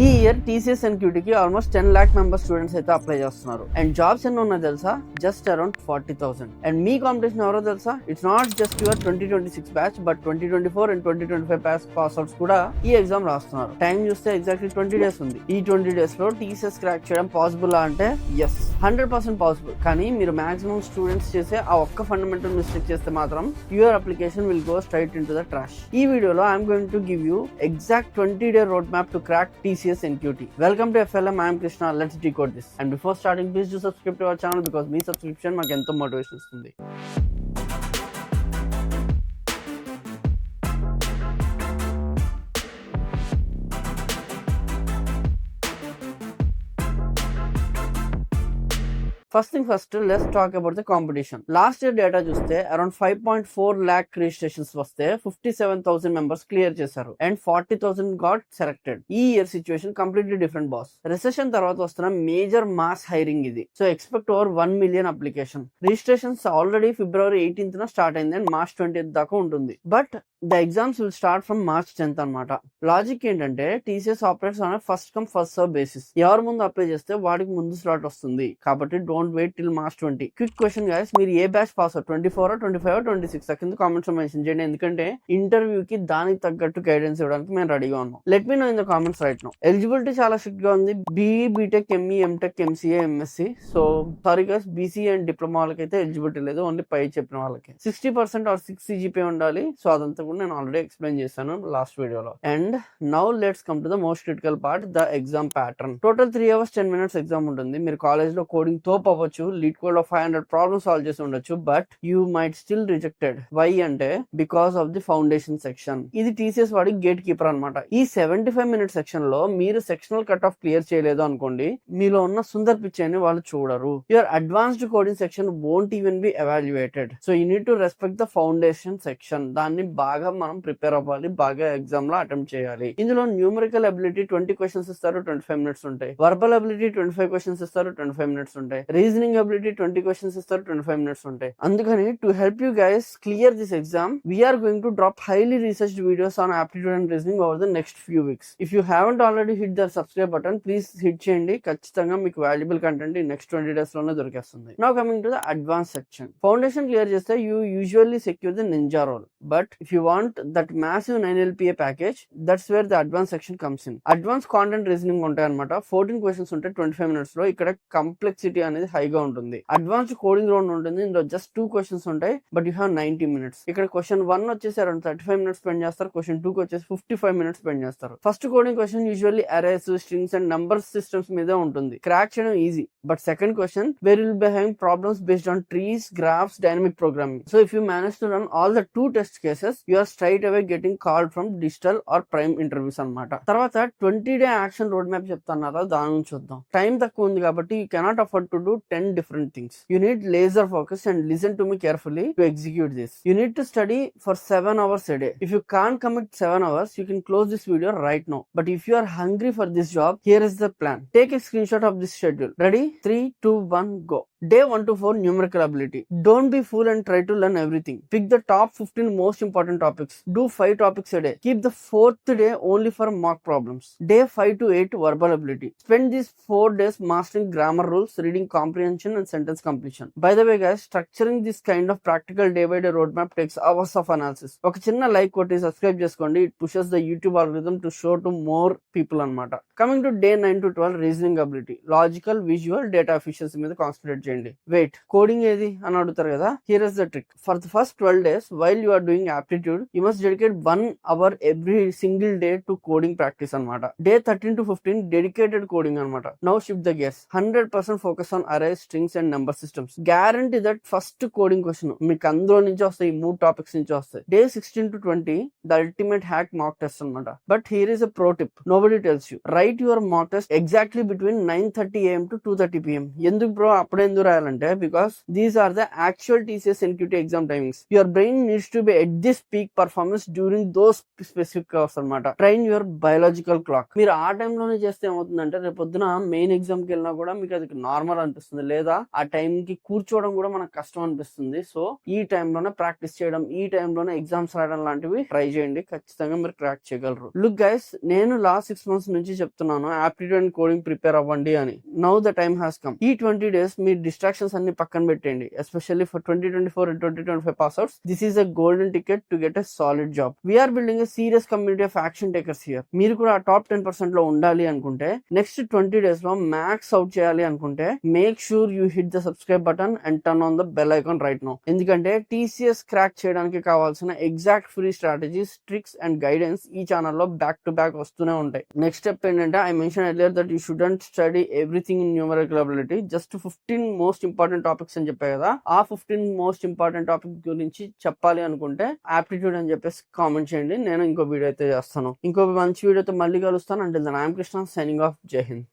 ఈ year TCS NQT కి almost 10 lakh member students అయితే అప్లై చేస్తున్నారు. అండ్ జాబ్స్ ఎన్ని ఉన్నాయి తెలుసా? Just around 40,000. And me competition ఎవరో తెలుసా? It's not just your 2026 batch but 2024 and 2025 pass outs కూడా ఈ ఎగ్జామ్ రాస్తున్నారు. టైం చూస్తే ఎగ్జాక్ట్లీ 20 days ఉంది. ఈ 20 days లో టీసీఎస్ క్రాక్ చేయడం పాసిబుల్ అంటే ఎస్, 100% పాసిబుల్. కానీ మీరు మాక్సిమం స్టూడెంట్స్ చేసే ఆ ఒక్క ఫండమెంటల్ మిస్టేక్ చేస్తే మాత్రం your application will go straight in to the trash. ఈ వీడియోలో I'm going to give you exact 20-day road map to crack TCS NQT. Welcome to FLM. I am Krishna. Let's decode this. And before starting, please do subscribe to our channel because me subscription maku ento motivation istundi. First thing first, let's talk about the competition. Last year data చూస్తే around 5.4 lakh registrations వస్తే 57,000 members clear చేశారు and 40,000 got selected. ఈ year situation completely different boss. Recession తర్వాత వస్తున్న major mass hiring ఇది. So expect over 1 million application. Registrations already February 18th start అయింది and March 20th దాకా ఉంటుంది. But the exams will start from March 10th అనమాట. Logic ఏంటంటే TCS operates on first come first serve basis. ఎవరు ముందు apply చేస్తే వాడికి ముందు స్లాట్ వస్తుంది. కాబట్టి don't wait till March 20. Quick question guys, మీరు ఏ బ్యాచ్ పాస్ అవుట్? 24 25 26 కింద కామెంట్స్ లో మెన్షన్ చేయండి. ఎందుకంటే ఇంటర్వ్యూ కి దానికి తగ్గట్టు గైడెన్స్ ఇవ్వడానికి మేము రెడీగా ఉన్నాం. Let me know in the comments right now. Eligibility చాలా స్ట్రిక్ట్ గా ఉంది. BE BTech ME MTech MCA MSc. So sorry guys, BCA and diploma వాళ్ళకి అయితే ఎలిజిబిలిటీ లేదు, ఓన్లీ పై చెప్పిన వాళ్ళకి 60% ఆర్ 6 CGPA ఉండాలి. సో అదంతా కూడా నేను ఆల్రెడీ ఎక్స్ప్లెయిన్ చేశాను లాస్ట్ వీడియోలో. And now let's come to the most critical part, the exam pattern. Total 3 hours 10 minutes exam ఉంటుంది. మీరు కాలేజ్ లో కోడింగ్ తోపు అవ్వచ్చు, లీడ్ కోడ్ లో 500 ప్రాబ్లమ్ సాల్వ్ చేసి ఉండొచ్చు, but you might still rejected. Why అంటే because of the foundation section. ఇది టీసీఎస్ వాడి గేట్ కీపర్ అనమాట. ఈ 75 minute సెక్షన్ లో మీరు సెక్షనల్ కట్ ఆఫ్ క్లియర్ చేయలేదు అనుకోండి, మీలో ఉన్న సుందర్ పిచ్చైని వాళ్ళు చూడరు. Your advanced coding section won't even be evaluated. So you need to respect the foundation section. దాన్ని బాగా మనం ప్రిపేర్ అవ్వాలి, బాగా ఎగ్జామ్ లో అటెంప్ట్ చేయాలి. ఇందులో న్యూమరికల్ అబిలిటీ 20 questions ఇస్తారు, 25 minutes ఉంటాయి. వర్బల్ అబిలిటీ 25 questions ఇస్తారు, 25 minutes ఉంటాయి. రీజనింగ్ అబిలిటీ 20 questions ఇస్తారు, 25 minutes ఉంటాయి. అందుకని to help you guys clear this exam, we're going to drop highly researched videos on aptitude and reasoning over the next few weeks. If you haven't already hit the subscribe button, please hit చేయండి. ఖచ్చితంగా మీకు valuable content ఈ next 20 days లోనే దొరికేస్తుంది. Now coming to the advance section. Foundation clear చేస్తే you usually secure the ninja role, but if you want that massive 9 LPA package, that's where the advance section comes in. Advance content reasoning ఉంటాయి అనమాట. 14 questions ఉంటాయి 25 minutes లో. ఇక్కడ complexity అనేది హైగా ఉంటుంది. Advance coding round ఉంటుంది. ఇందులో జస్ట్ 2 questions ఉంటాయి, బట్ యూ హ్యావ్ 90 minutes. ఇక్కడ క్వశ్చన్ 1 వచ్చేసి అరౌండ్ 35 minutes స్పెండ్ చేస్తారు. క్వశ్చన్ 2 వచ్చేసి 55 minutes స్పెండ్ చేస్తారు. First coding question usually arrays, strings and number systems మీద ఉంటుంది. క్రాక్ చేయడం easy. But second question where will be having problems based on trees, graphs, dynamic programming. So if you manage to run all the 2 test cases, you are straight away getting called from digital or prime interviews అన్నమాట. తర్వాత 20-day action road map చెప్తాను కదా, దాని నుంచి చూద్దాం. Time తక్కువ ఉంది కాబట్టి you cannot afford to do 10 different things. You need laser focus and listen to me carefully to execute this. You need to study for 7 hours a day. If you can't commit 7 hours, you can close this video right now. But if you are hungry for this job, here is the plan. Take a screenshot of this schedule. Ready? 3, 2, 1, go. Day 1 to 4 numerical ability. Don't be fool and try to learn everything. Pick the top 15 most important topics. Do 5 topics a day. Keep the 4th day only for mock problems. Day 5 to 8 verbal ability. Spend these 4 days mastering grammar rules, reading comprehension and sentence completion. By the way guys, structuring this kind of practical day by day roadmap takes hours of analysis. ఒక చిన్న like కొట్టి subscribe చేసుకోండి. It pushes the YouTube algorithm to show to more people అన్నమాట. Coming to day 9 to 12 reasoning ability. Logical, visual, data efficiency మీద concentrate చేయండి. Wait, coding ఏది అని అడుగుతారు కదా. Here is the trick. For the first 12 days while you are doing aptitude, you must dedicate 1 hour every single day to coding practice అనమాట. Day 13 to 15 dedicated coding అనమాట. Now shift the gears. 100% focus on arrays, strings and number systems. Guarantee that first coding question మీకు అందులో నుంచి వస్తాయి, ఈ 3 topics నుంచి వస్తాయి. Day 16 to 20 the ultimate hack mock test అనమాట. But here is a pro tip, nobody tells you. Write your mock test exactly between 9:30 AM to 2:30 PM. ఎందుకు bro అప్పుడే ఎందుకు రాయాలంటే because these are the actual TCS NQT exam timings. Your brain needs to be at this peak performance during those specific hours అనమాట. Train your biological clock. మీరు ఆ టైంలోనే చేస్తే ఏమవుతుందంటే రేపు పొద్దున మెయిన్ ఎగ్జామ్ కి వెళ్ళినా కూడా మీకు అది నార్మల్ అనిపిస్తుంది, లేదా ఆ టైం కి కూర్చోవడం కూడా మనకు కష్టం అనిపిస్తుంది. సో ఈ టైంలోనే ప్రాక్టీస్ చేయడం, ఈ టైంలోనే ఎగ్జామ్స్ రాయడం లాంటివి ట్రై చేయండి, ఖచ్చితంగా మీరు క్రాక్ చేయగలరు. లుక్ గైస్, నేను లాస్ట్ 6 months నుంచి చెప్తున్నాను ఆప్టిట్యూడ్ అండ్ కోడింగ్ ప్రిపేర్ అవ్వండి అని. Now the time has come. ఈ 20 days మీ డిస్ట్రాక్షన్స్ అన్ని పక్కన పెట్టండి. Especially for 2024 and 2025 pass outs, this is a golden ticket to get a solid job. We're building a serious community of action takers here. మీరు కూడా ఆ top 10% లో ఉండాలి అనుకుంటే, నెక్స్ట్ 20 days లో మ్యాక్స్ అవుట్ చేయాలి అనుకుంటే, make sure you hit the subscribe button and turn on the bell icon right now. ఎందుకంటే టీసీఎస్ క్రాక్ చేయడానికి కావాల్సిన exact free strategies, tricks and guidance ఈ ఛానల్లో బ్యాక్ టు బ్యాక్ వస్తూనే ఉంటాయి. నెక్స్ట్ స్టెప్ ఏంటంటే, I mention earlier that you shouldn't study everything in numerical ability, just 15 most important topics అని చెప్పాయి కదా, ఆ 15 మోస్ట్ ఇంపార్టెంట్ టాపిక్ గురించి చెప్పాలి అనుకుంటే ఆప్టిట్యూడ్ అని చెప్పేసి కామెంట్ చేయండి. నేను ఇంకో వీడియో అయితే చేస్తాను. ఇంకో మంచి వీడియోతో మళ్ళీ కలుస్తాను. అంటే ఐఎమ్ కృష్ణ, సైనింగ్ ఆఫ్. జై హింద్.